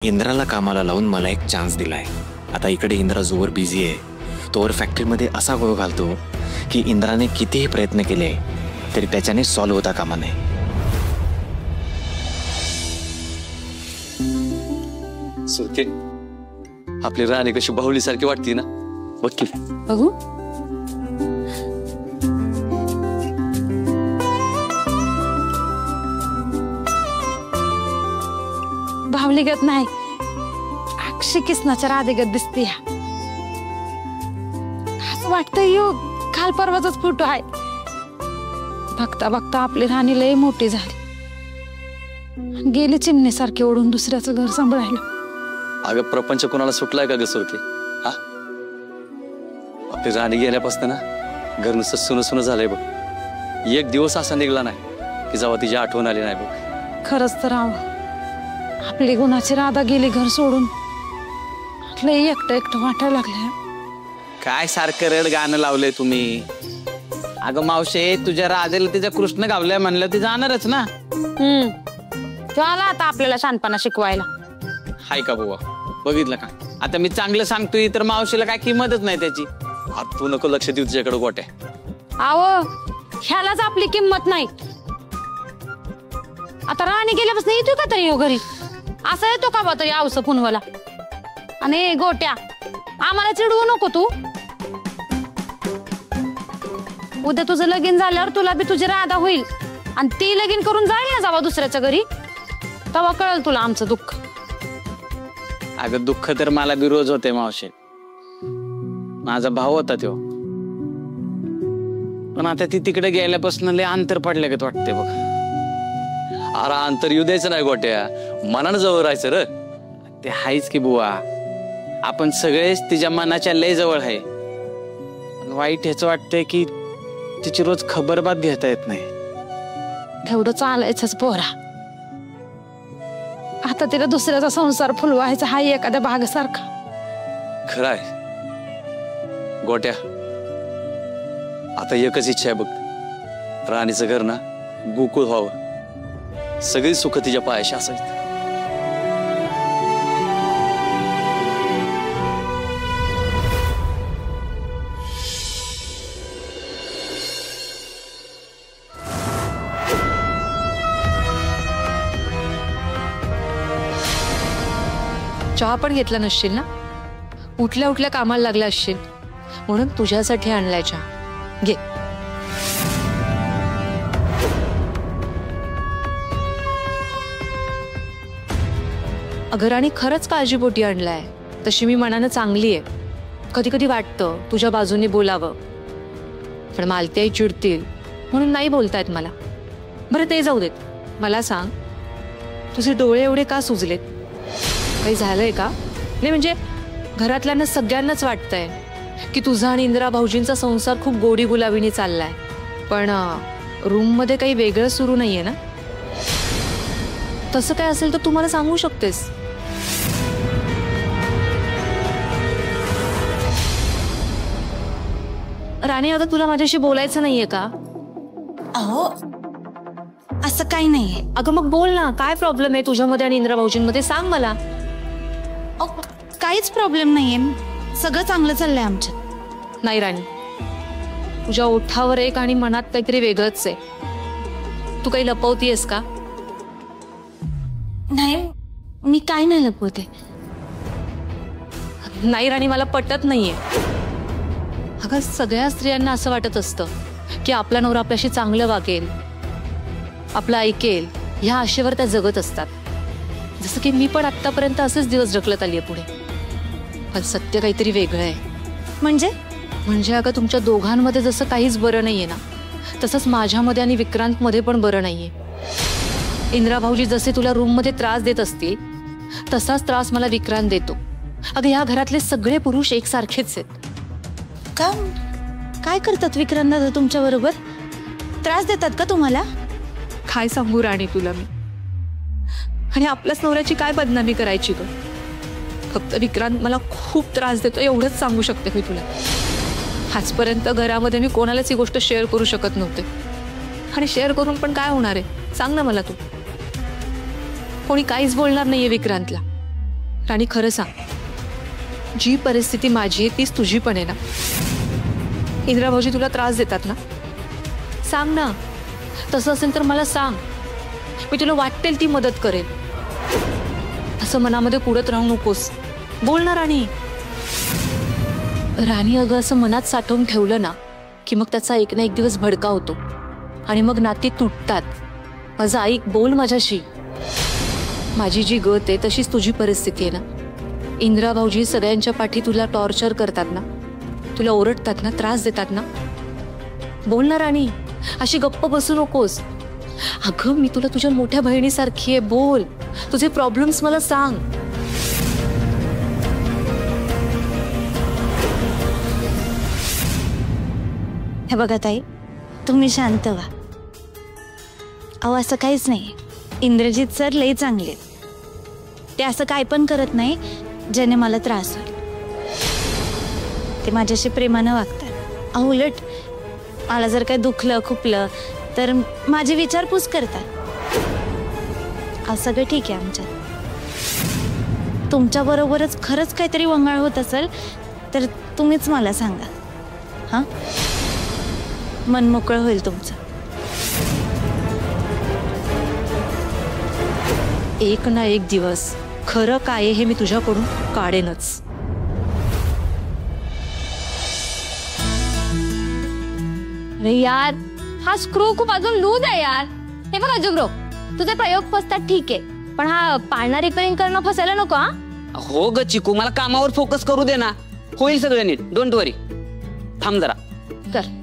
इंद्राला कामाला लावून मला एक चान्स दिलाय। आता इकडे इंद्रा जोवर बिझी आहे तोवर फॅक्टरीमध्ये असा गोळ घालतो की इंद्राने कितीही प्रयत्न केले तरी त्याच्याने सॉल्व्ह होता कामा नये। सुरके, आपली राणी कशी बाहुली सारखी वाटते ना, बघ की। बघू बाहुलीगत नाही, अक्षय किसनाच्या राधेगत दिसते। असं वाटतंय यो काल परवाचाच फोटो आहे। बघता बघता आपली राणी लय मोठी झाली, गेली चिमणीसारखी ओढून दुसऱ्याचं घर सांभाळायला। अगं प्रपंच कोणाला सुटलाय का ग सुरके? हा, आपली राणी गेल्यापासून ना घर नुसतं सुन सुन झालंय बघ। एक दिवस असा निघला नाही की जेव्हा तिची आठवण आली नाही बघ। खरंच तर आपली गुणाची राधा गेली घर सोडून, लय एकटं एकटं वाटायला लागलं। काय सारखं रड गाणं लावलंय तुम्ही? अगं मावशे, तुझ्या राधेला तिच्या कृष्ण गावलंय म्हणलं ती जाणारच ना। तो आला आता आपल्याला शानपणा शिकवायला। हाय का बुवा, बघितलं का? आता मी चांगलं सांगतोय तर मावशीला काय किंमतच नाही त्याची। तू नको लक्ष देऊ तुझ्याकडे गोट्या। आवो, ह्यालाच आपली किंमत नाही। आता राणी गेल्यापासून येतो का तरी घरी? असं येतो का बा तरी आवस पुनवाला? आणि गोट्या, आम्हाला चिडवू नको तू। उद्या तुझं लगीन झाल्यावर तुला बी तुझी राधा होईल आणि ती लगीन करून जाईल ना जावा दुसऱ्याच्या घरी, तेव्हा कळेल तुला आमचं दुःख। अगं दुःख तर मला बी रोज होते मावशे, माझा भाऊ होता तो, पण आता ती तिकडे गेल्यापासून लय अंतर पडल्यागत वाटते बघ। अरे अंतर येऊ द्यायचं नाही गोट्या, मनानं जवळ राहायचं र। ते हायच की बुवा, आपण सगळेच तिच्या मनाच्या लय जवळ आहे। वाईट ह्याच वाटतंय की तिची रोज खबरबात घेता येत नाही। एवढं चालायचंच पोरा, आता तिला दुसऱ्याचा संसार फुलवायचा हा एखाद्या भागासारखा। खराय गोट्या, आता एकच इच्छा आहे बघ, राणीचं घर ना गोकुळ व्हावं, सगळी सुख तिच्या पायाशी असायची। चहा पण घेतला नसशील ना? उठल्या उठल्या कामाला लागला असशील म्हणून तुझ्यासाठी आणलाय चहा, घे। अगं राणी, खरंच काळजीपोटी आणलाय। तशी मी मनानं चांगली आहे, कधी कधी वाटतं तुझ्या बाजूने बोलावं, पण मालत्याही चिडतील म्हणून नाही बोलतायत मला। बरं ते जाऊ देत, मला सांग, तुझे डोळे एवढे का सुजलेत? काही झालंय का? नाही म्हणजे घरातल्यांना सगळ्यांनाच वाटतंय की तुझा आणि इंदिरा भाऊजींचा संसार खूप गोडी गुलाबीने चाललाय, पण रूम मध्ये काही वेगळं सुरू नाहीये ना? तसं काय असेल तर तू मला सांगू शकतेस। राणी, आता तुला माझ्याशी बोलायचं नाहीये का? अहो, असं काही नाहीये। अगं मग बोल ना, काय प्रॉब्लेम आहे तुझ्यामध्ये आणि इंदिरा भाऊजींमध्ये? सांग मला। काहीच प्रॉब्लेम नाहीये, सगळं चांगलं चाललंय आमच्यात। नाही राणी, तुझ्या ओठावर एक आणि मनात काहीतरी वेगळंच आहे। तू काही लपवतीयस का? नाही, मी काय नाही लपवते। नाही राणी, मला पटत नाहीये। अगं सगळ्या स्त्रियांना असं वाटत असतं की आपला नवरा आपल्याशी चांगलं वागेल, आपलं ऐकेल, ह्या आशेवर त्या जगत असतात। जसं की मी पण आतापर्यंत असेच दिवस ढकलत आलीये पुढे, पण सत्य काहीतरी वेगळं आहे। म्हणजे अगं तुमच्या दोघांमध्ये जसं काहीच बरं नाहीये ना, तसंच माझ्यामध्ये आणि विक्रांतमध्ये पण बरं नाहीये। इंदिरा भाऊजी जसे तुला रूम मध्ये त्रास देत असतील तसाच त्रास मला विक्रांत देतो। अगं ह्या घरातले सगळे पुरुष एकसारखेच आहेत। का? काय करतात विक्रांत दादा तुमच्या बरोबर? त्रास देतात का तुम्हाला? काय सांगू राणी तुला मी, आणि आपल्याच नवऱ्याची काय बदनामी करायची ग? फक्त विक्रांत मला खूप त्रास देतो एवढंच सांगू शकते मी तुला। आजपर्यंत घरामध्ये मी कोणालाच ही गोष्ट शेअर करू शकत नव्हते, आणि शेअर करून पण काय होणार आहे सांग ना मला तू? कोणी काहीच बोलणार नाहीये विक्रांतला, राणी खरं सांग, जी परिस्थिती माझी आहे तीच तुझी पण आहे ना? इंदिरा भाऊजी तुला त्रास देतात ना? सांग ना. तसं असेल तर मला सांग, मी तुला वाटेल ती मदत करेल. असं मनामध्ये कुडत राहू नकोस. बोल ना राणी. राणी अगं असं मनात साठवून ठेवलं ना की मग त्याचा एक ना एक दिवस भडका होतो आणि मग नाती तुटतात. माझं ऐक, बोल माझ्याशी. माझी जी गत आहे तशीच तुझी परिस्थिती आहे ना? इंदिरा भाऊजी सगळ्यांच्या पाठी तुला टॉर्चर करतात ना, तुला ओरडतात ना, त्रास देतात ना? बोल ना राणी, अशी गप्प बसू नकोस. अगं मी तुला तुझ्या मोठ्या बहिणीसारखी आहे. बोल, तुझे प्रॉब्लेम्स मला सांग. हे बघा ताई, तुम्ही शांत व्हा. अहो असं काहीच नाही. इंद्रजित सर लई चांगले, ते असं काय पण करत नाही ज्याने मला त्रास होईल. ते माझ्याशी प्रेमानं वागतात. अहो उलट मला जर काय दुखलं खुपलं तर माझी विचारपूस करतात. अहो सगळं ठीक आहे आमच्यात. तुमच्याबरोबरच खरंच काहीतरी वंगाळ होत असेल तर तुम्हीच मला सांगा. हां, मन मोकळं होईल तुमचं. एक ना एक दिवस खरं काय आहे हे मी तुझ्याकडून काढेनच. अरे यार, हा स्क्रू खूप अजून लूज आहे यार. हे बघा जुगरो, तुझे प्रयोग फसतात ठीक आहे, पण हा पाळणा रिपेअरिंग करणं फसायला नको. हा हो ग चिकू, मला कामावर फोकस करू दे ना. होईल सगळं नीट, डोंट वरी. थांब जरा. कर.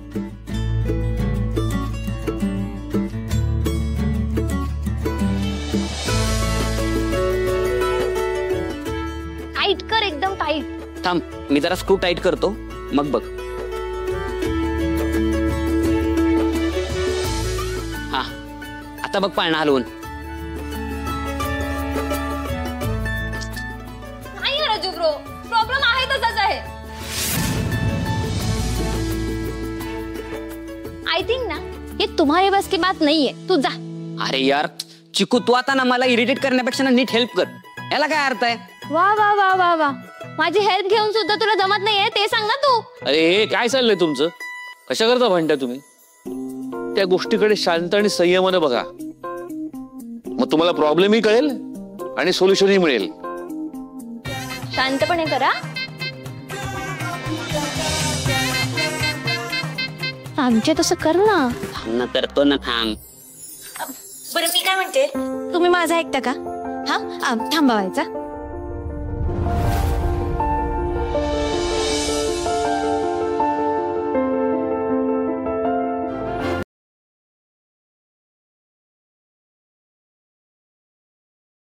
टाईट कर, एकदम टाईट. थांब, मी जरा स्क्रू टाईट करतो, मग बघ. हा, आता बघ पाळणा हलवून. नाही ना जुगरो, प्रॉब्लेम आहे तसाच आहे. आय थिंक ना ये तुम्हारे बस की बात नाहीये. तू जा. अरे यार चिकू, तू आता ना मला इरिटेट करण्यापेक्षा ना नीट हेल्प कर. याला काय अर्थ आहे? वा वा वा वा वा, माझी हेल्प घेऊन सुद्धा तुला जमत नाहीये ते सांग ना तू. अरे हे काय चाललंय तुमचं? कशा करता म्हणताय तुम्ही? त्या गोष्टीकडे शांत आणि संयमाने बघा, मग तुम्हाला प्रॉब्लेमही कळेल आणि सोल्युशनही मिळेल. शांतपणे करा. आमच्या तसं कर ना. थांब ना, करतो ना, थांब. बरं मी काय म्हणते, तुम्ही माझं ऐकता का? हा थांबवायचा.